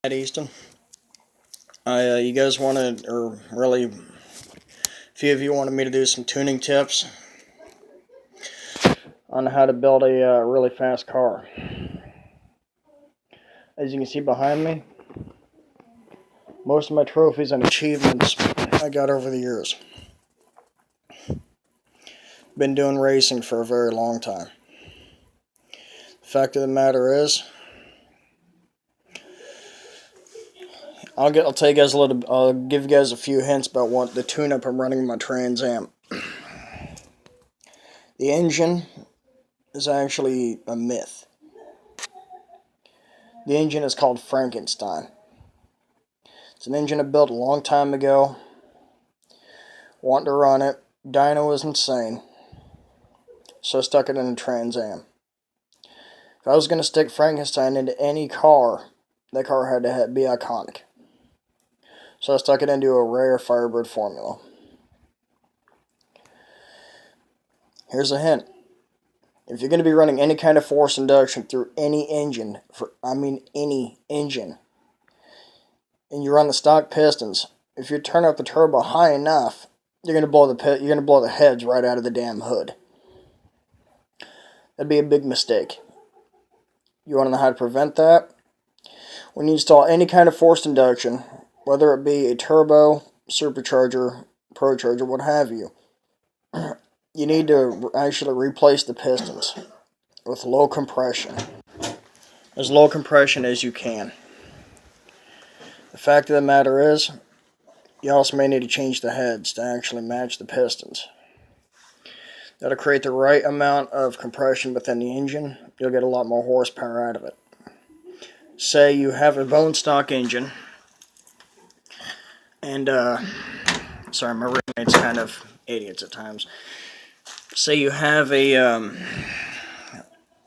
At Easton. You guys wanted, or really, a few of you wanted me to do some tuning tips on how to build a really fast car. As you can see behind me, most of my trophies and achievements I got over the years. Been doing racing for a very long time. The fact of the matter is, I'll tell you guys I'll give you guys a few hints about what the tune-up I'm running in my Trans Am. The engine is actually a myth. The engine is called Frankenstein. It's an engine I built a long time ago. Wanted to run it. Dyno was insane. So I stuck it in a Trans Am. If I was going to stick Frankenstein into any car, that car had to be iconic. So I stuck it into a rare Firebird formula. Here's a hint. If you're going to be running any kind of forced induction through any engine, any engine, and you run the stock pistons, if you turn up the turbo high enough, you're going to blow the heads right out of the damn hood. That'd be a big mistake. You want to know how to prevent that? When you install any kind of forced induction, whether it be a turbo, supercharger, procharger, what have you, you need to actually replace the pistons with low compression. As low compression as you can. The fact of the matter is, you also may need to change the heads to actually match the pistons. That'll create the right amount of compression within the engine. You'll get a lot more horsepower out of it. Say you have a bone stock engine, and sorry, my roommate's kind of idiots at times. Say you have a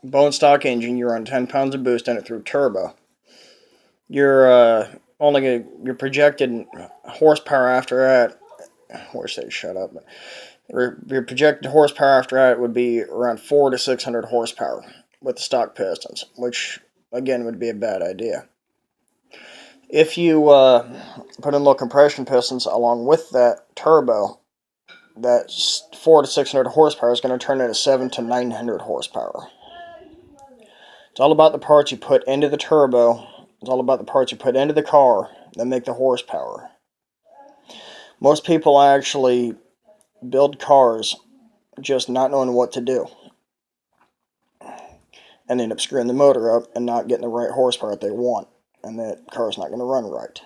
bone stock engine, you run 10 pounds of boost in it through turbo. Your projected horsepower after that, your projected horsepower after that would be around 400 to 600 horsepower with the stock pistons, which again would be a bad idea. If you put in low compression pistons along with that turbo, that 400 to 600 horsepower is going to turn into 700 to 900 horsepower. It's all about the parts you put into the turbo. It's all about the parts you put into the car that make the horsepower. Most people actually build cars just not knowing what to do, and end up screwing the motor up and not getting the right horsepower that they want, and that car's not going to run right.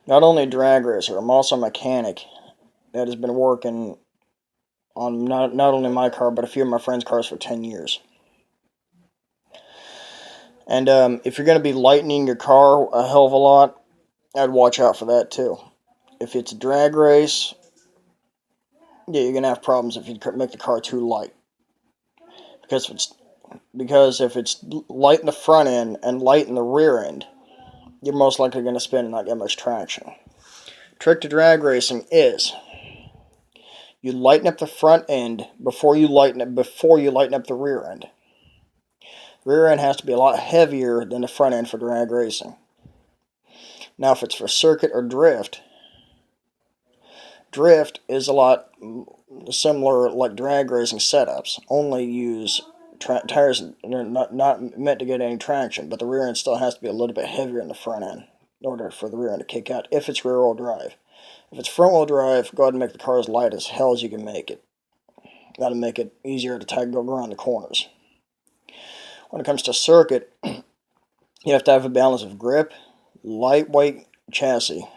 Not only a drag racer, I'm also a mechanic that has been working on not only my car, but a few of my friends' cars for 10 years. And if you're going to be lightening your car a hell of a lot, I'd watch out for that too. If it's a drag race, yeah, you're going to have problems if you make the car too light. Because if it's light in the front end and light in the rear end, you're most likely going to spin and not get much traction. Trick to drag racing is you lighten up the front end before you lighten up the rear end. The rear end has to be a lot heavier than the front end for drag racing. Now, if it's for circuit or drift is a lot similar like drag racing setups. Only use tires that are not meant to get any traction, but the rear end still has to be a little bit heavier than the front end in order for the rear end to kick out if it's rear wheel drive. If it's front wheel drive, go ahead and make the car as light as hell as you can make it. That'll make it easier to go around the corners. When it comes to circuit, you have to have a balance of grip, lightweight chassis,